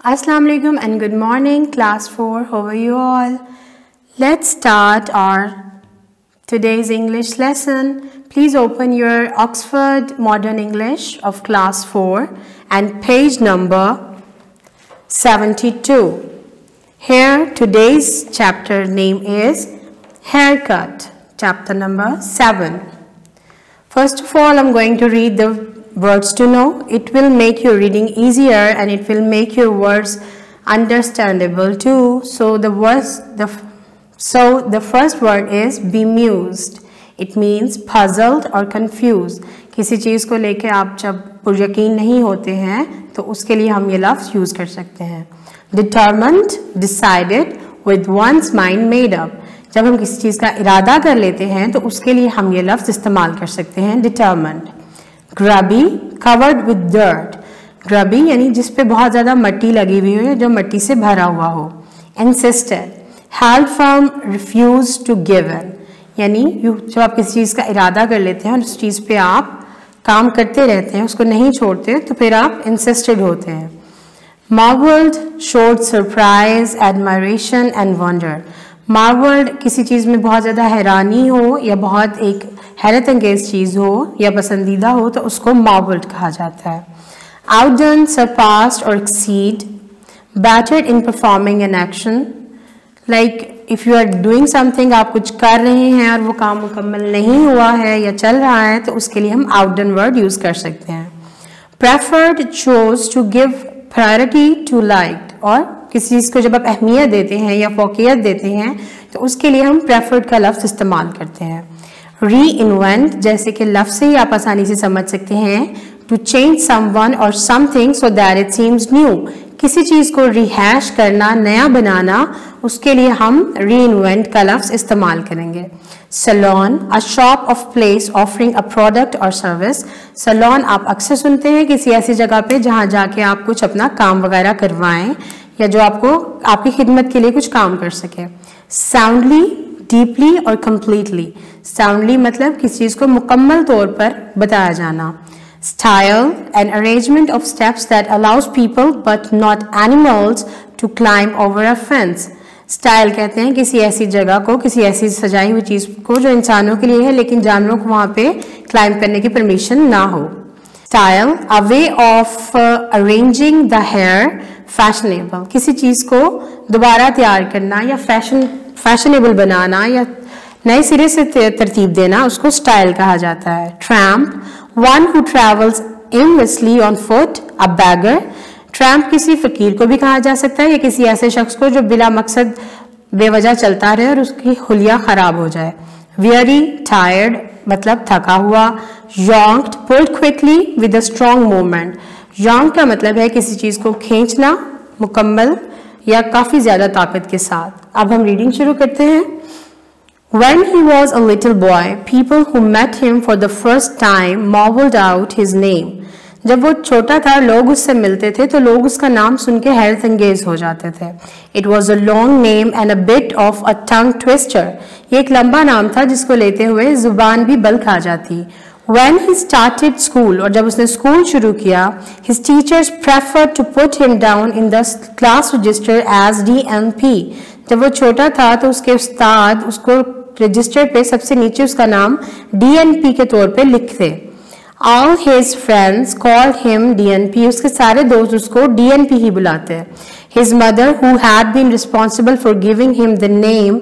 Assalamu alaikum and good morning, class 4. How are you all? Let's start our today's English lesson. Please open your Oxford Modern English of class 4 and page number 72. Here today's chapter name is Haircut, chapter number 7. First of all, I'm going to read the words to know. It will make your reading easier and it will make your words understandable too. So the first word is bemused. It means puzzled or confused. किसी चीज़ को लेके आप जब पुरयकीन नहीं होते हैं तो उसके लिए हम ये लफ्ज़ यूज़ कर सकते हैं. Determined, decided, with one's mind made up. जब हम किसी चीज़ का इरादा कर लेते हैं तो उसके लिए हम ये लफ्ज़ इस्तेमाल कर सकते हैं determined. Grubby, covered with dirt. Grubby यानी जिस पे बहुत ज़्यादा मिट्टी लगी हुई हो या जो मिट्टी से भरा हुआ हो. Insisted, held firm, refused to give in. यानी जब आप किसी चीज़ का इरादा कर लेते हैं और उस चीज़ पे आप काम करते रहते हैं, उसको नहीं छोड़ते, तो फिर आप insisted होते हैं. Marveled, showed surprise, admiration and wonder. Marveled किसी चीज़ में बहुत ज़्यादा हैरानी हो या बहुत एक हैरत अंगेज चीज़ हो या पसंदीदा हो तो उसको marveled कहा जाता है. Outdone, surpassed or exceed. Battered in performing an action. Like if you are doing something, आप कुछ कर रहे हैं और वो काम मुकम्मल नहीं हुआ है या चल रहा है तो उसके लिए हम outdone word यूज़ कर सकते हैं. Preferred, chose to give priority to liked. और किसी चीज़ को जब आप अहमियत देते हैं या फौकियत देते हैं तो उसके लिए हम preferred का लफ्ज़ इस्तेमाल करते हैं. Reinvent, जैसे कि लफ्ज़ से ही आप आसानी से समझ सकते हैं, to change someone or something so that it seems new. किसी चीज़ को रिहैश करना, नया बनाना, उसके लिए हम reinvent का लफ्ज़ इस्तेमाल करेंगे. Salon, a shop of place offering a product or service. Salon आप अक्सर सुनते हैं किसी ऐसी जगह पे जहाँ जाके आप कुछ अपना काम वगैरह करवाएं या जो आपको आपकी खिदमत के लिए कुछ काम कर सके. Soundly, deeply और completely. Soundly मतलब किसी चीज़ को मुकम्मल तौर पर बताया जाना. Style, an arrangement of steps that allows people but not animals to climb over a fence. Style कहते हैं किसी ऐसी जगह को, किसी ऐसी सजाई हुई चीज़ को जो इंसानों के लिए है लेकिन जानवरों को वहाँ पे क्लाइंब करने की परमिशन ना हो. Style, a way of arranging the hair, fashionable. किसी चीज़ को दोबारा तैयार करना या फैशनेबल बनाना या नए सिरे से तरतीब देना, उसको स्टाइल कहा जाता है. Tramp, one who travels aimlessly on foot, a beggar. Tramp किसी फकीर को भी कहा जा सकता है या किसी ऐसे शख्स को जो बिला मकसद बेवजह चलता रहे और उसकी हुलिया खराब हो जाए. Weary, tired मतलब थका हुआ. Yanked, pulled quickly with a strong movement. Yank का मतलब है किसी चीज़ को खींचना मुकम्मल या काफ़ी ज़्यादा ताकत के साथ. अब हम रीडिंग शुरू करते हैं. When he was a little boy, people who met him for the first time marveled out his name. जब वो छोटा था लोग उससे मिलते थे तो लोग उसका नाम सुन के हैरत अंगेज हो जाते थे. It was a long name and a bit of a tongue twister. ये एक लंबा नाम था जिसको लेते हुए जुबान भी बल खा जाती. When he started school, और जब उसने स्कूल शुरू किया, his teachers preferred to put him down in the class register as DNP. जब वो छोटा था तो उसके उस्ताद उसको रजिस्टर पे सबसे नीचे उसका नाम DNP के तौर पे लिखते. All his friends called him DNP. उसके सारे दोस्त उसको DNP ही बुलाते हैं. His mother, who had been responsible for giving him the name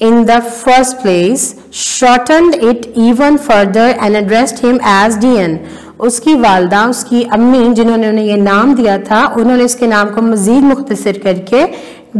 in the first place, shortened it even further and addressed him as DN. उसकी वालदा, उसकी अम्मी जिन्होंने उन्हें ये नाम दिया था, उन्होंने इसके नाम को मज़ीद मुख्तसर करके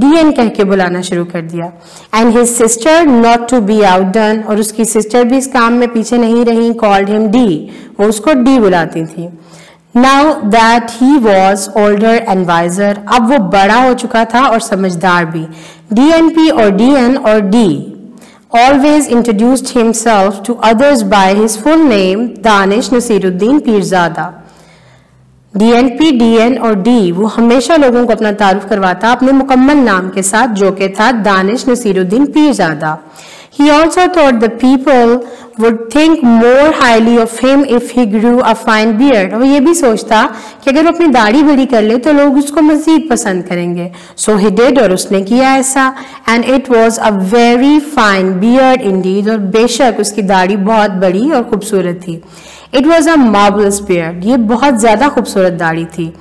DN कह के बुलाना शुरू कर दिया. And his sister, not to be outdone, और उसकी सिस्टर भी इस काम में पीछे नहीं रही, called him D. वो उसको D बुलाती थी. Now that he was older and wiser, अब वो बड़ा हो चुका था और समझदार भी. DNP और DN और D always introduced himself to others by his full name, Danish Nasiruddin Pirzada. DNP, DN और D वो हमेशा लोगों को अपना तारुफ करवाता अपने मुकम्मल नाम के साथ जो कि था Danish Nasiruddin Pirzada. He also thought the people would think more highly of him if he grew a fine beard. वो ये भी सोचता कि अगर वो अपनी दाढ़ी बड़ी कर ले तो लोग उसको मजीद पसंद करेंगे. So he did, और उसने किया ऐसा. And it was a very fine beard indeed. और बेशक उसकी दाढ़ी बहुत बड़ी और खूबसूरत थी. It was a marvelous beard. ये बहुत ज़्यादा खूबसूरत दाढ़ी थी.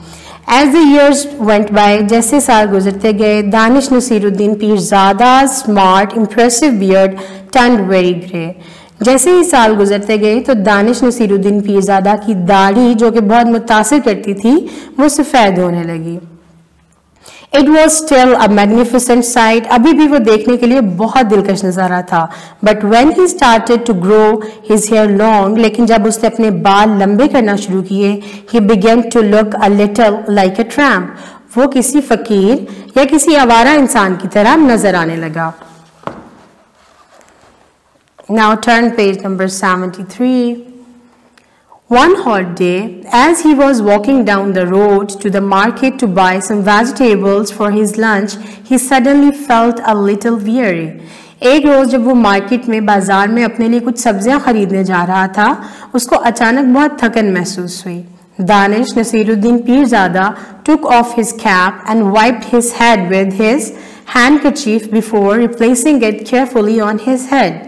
As the years went by, जैसे साल गुजरते गए, Danish Nasiruddin Pirzada smart impressive beard turned very grey. जैसे ही साल गुजरते गए तो दानिश नसीरुद्दीन पीरज़ादा की दाढ़ी जो कि बहुत मुतासिर करती थी वो सफ़ेद होने लगी. It was still a magnificent sight. अभी भी वो देखने के लिए बहुत दिलकश नज़ारा था. But when he started to grow his hair long, लेकिन जब उसने अपने बाल लंबे करना शुरू किए, he began to look a little like a tramp. वो किसी फकीर या किसी आवारा इंसान की तरह नजर आने लगा. Now turn page number 73. One hot day, as he was walking down the road to the market to buy some vegetables for his lunch, he suddenly felt a little weary. एक रोज जब वो मार्केट में बाजार में अपने लिए कुछ सब्जियां खरीदने जा रहा था, उसको अचानक बहुत थकन महसूस हुई. Danish Nasiruddin Pirzada took off his cap and wiped his head with his handkerchief before replacing it carefully on his head.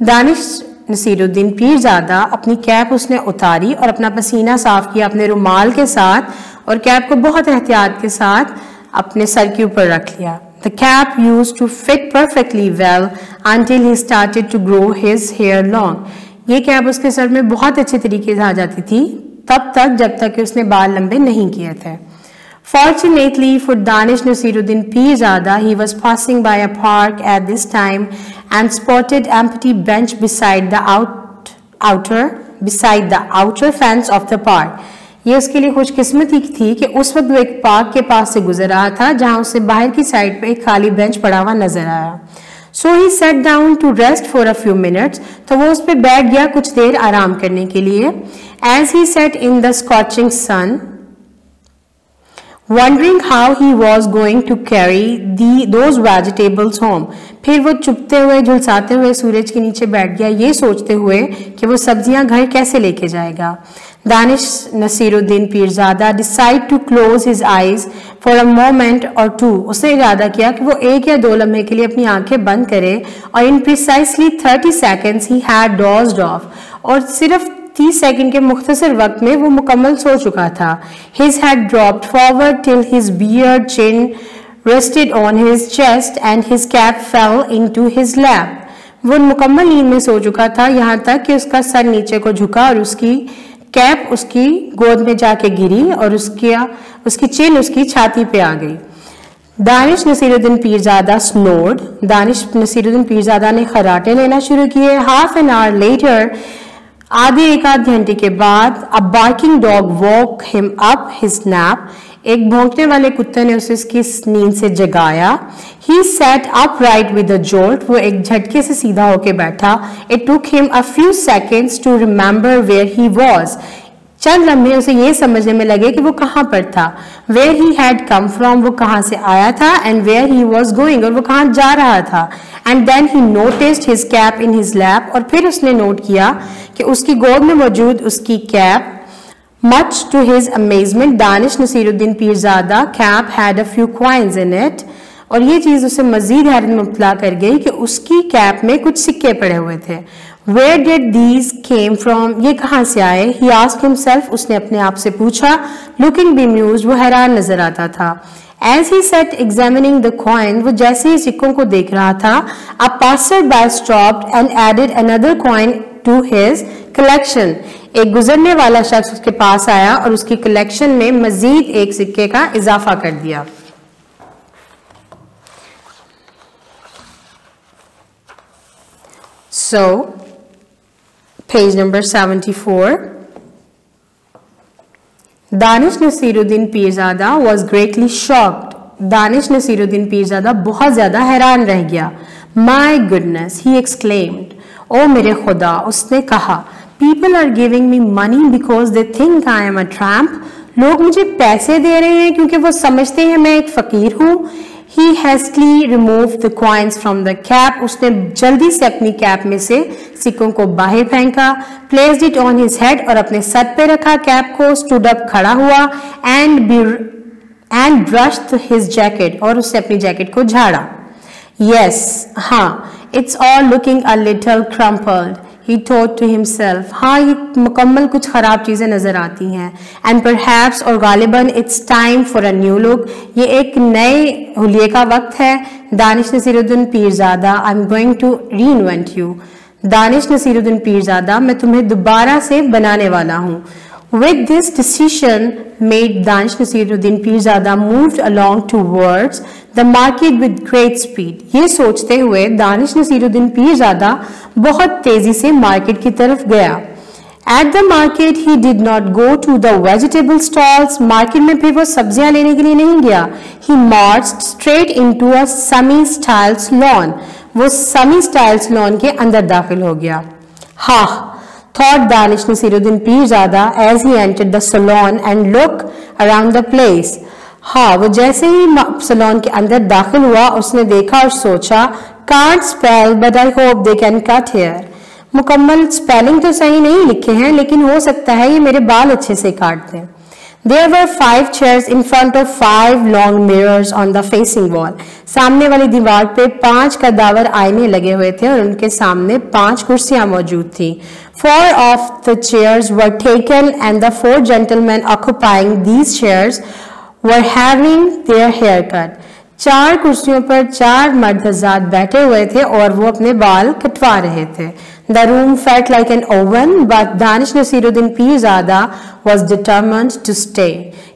Danish Nasiruddin Pirzada अपनी कैप उसने उतारी और अपना पसीना साफ किया अपने रुमाल के साथ, और कैप को बहुत एहतियात के साथ अपने सर के ऊपर रख लिया. The cap used to fit perfectly well until he started to grow his hair long. ये कैप उसके सर में बहुत अच्छे तरीके से आ जाती थी तब तक जब तक कि उसने बाल लंबे नहीं किए थे. Fortunately for Danish Nasiruddin Pirzada, he was passing by a park at this time and spotted empty bench beside the outer fence of the park. ये उसके लिए खुशकिस्मती थी कि उस वक्त वो एक पार्क के पास से गुजर रहा था जहां उसे बाहर की साइड पे एक खाली बेंच पड़ा हुआ नजर आया. So he sat down to rest for a few minutes. तो वो उस पे बैठ गया कुछ देर आराम करने के लिए. As he sat in the scorching sun, wondering how he was going to carry those vegetables home. फिर वो चुपते हुए झुलसाते हुए सूरज के नीचे बैठ गया ये सोचते हुए कि वो सब्जियां घर कैसे लेके जाएगा. Danish Nasiruddin Pirzada decide to close his eyes for a moment or two. उसने इरादा किया कि वो एक या दो लम्हे के लिए अपनी आंखें बंद करे, और in precisely 30 seconds he had dozed off. और सिर्फ 30 सेकंड के मुख्तसर वक्त में वो मुकम्मल सो चुका था. His head dropped forward till his beard chin rested on his chest and his cap fell into his lap. वो मुकम्मल नींद में सो चुका था यहाँ तक कि उसका सर नीचे को झुका और उसकी कैप उसकी गोद में जाके गिरी और उसकी चिन उसकी छाती पे आ गई. दानिश नसीरुद्दीन पीरज़ादा स्नोर्ड. दानिश नसीरुद्दीन पीरज़ादा ने खराटे लेना शुरू किए. हाफ एन आवर लेटर, आधे एक आध घंटे के बाद, a barking dog woke him up his nap. एक भौंकने वाले कुत्ते ने उसे उसकी नींद से जगाया. He sat upright with a jolt. वो एक झटके से सीधा होके बैठा. It took him a few seconds to remember where he was. चंद लम्हे उसे ये समझने में लगे कि वो कहाँ पर था. Where he had come from, वो कहाँ से आया था, and where he was going, और वो कहाँ जा रहा था. And then he noticed his cap in his lap. और फिर उसने नोट किया कि उसकी गोद में मौजूद उसकी cap. Much to his amazement, Danish Nasiruddin Pirzada cap had a few coins in it. और ये चीज़ उसे मजीद हैरत में मुब्तला कर गई कि उसकी कैप में कुछ सिक्के पड़े हुए थे. Where did these came from? ये कहाँ से आए? He asked himself. उसने अपने आप से पूछा. Looking bemused, वो हैरान नजर आता था. As he sat examining the coin, वो जैसे ही सिक्कों को देख रहा था, a passer-by stopped and added another coin to his collection. एक गुजरने वाला शख्स उसके पास आया और उसकी कलेक्शन में मजीद एक सिक्के का इजाफा कर दिया. So, page number 74. Danish Nasiruddin Pirzada was greatly shocked. Danish Nasiruddin Pirzada बहुत ज्यादा हैरान रह गया. My goodness, he exclaimed. ओ मेरे खुदा, उसने कहा. People are giving me money because they think I am a tramp. लोग मुझे पैसे दे रहे हैं क्योंकि वो समझते हैं मैं एक फकीर हूँ. He hastily removed the coins from the cap. उसने जल्दी से अपनी कैप में से सिक्कों को बाहर फेंका. Placed it on his head और अपने सर पे रखा कैप को. Stood up खड़ा हुआ and brushed his jacket और उसने अपनी जैकेट को झाड़ा. Yes, हाँ, it's all looking a little crumpled. He thought to himself, हाँ ये मुकम्मल कुछ ख़राब चीज़ें नज़र आती हैं. And perhaps और गालिबन it's time for a new look. ये एक नए हुलिये का वक्त है. Danish Nasiruddin Pirzada, I'm going to reinvent you. Danish Nasiruddin Pirzada, मैं तुम्हें दोबारा से बनाने वाला हूँ. With this decision made, Danish Nasiruddin Pirzada moved along towards the market with great speed. ये सोचते हुए दानिश नसीरुद्दीन पीरज़ादा बहुत तेजी से मार्केट की तरफ गया. At the market he did not go to the vegetable stalls. Market में फिर वो सब्जियां लेने के लिए नहीं गया. He marched straight into a semi-style salon. वो semi-style salon के अंदर दाखिल हो गया. हाँ, thought Danish Nasiruddin Pirzada as he entered the salon and looked around the place. हाँ, वो जैसे ही सलोन के अंदर दाखिल हुआ उसने देखा और सोचा, can't spell but I hope they can cut hair. मुकम्मल स्पेलिंग तो सही नहीं लिखे हैं लेकिन हो सकता है ये मेरे बाल अच्छे से काट दें. There were 5 chairs in front of 5 long mirrors on the facing wall. सामने वाली दीवार पे 5 कदावर आईने लगे हुए थे और उनके सामने 5 कुर्सियां मौजूद थी. 4 of the chairs were taken and the 4 gentlemen occupying these chairs were having their hair cut. 4 कुर्सियों पर 4 मर्द हज़रात बैठे हुए थे और वो अपने बाल कटवा रहे थे. The room felt like an oven, but Danish Nasiruddin Pirzada was determined to stay.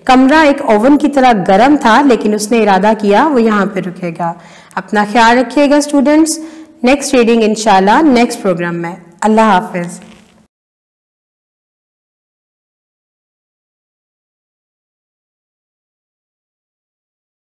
कमरा एक ओवन की तरह गर्म था लेकिन उसने इरादा किया वो यहाँ पे रुकेगा. अपना ख्याल रखिएगा स्टूडेंट्स. नेक्स्ट रीडिंग इंशाल्लाह नेक्स्ट प्रोग्राम में. अल्लाह हाफिज.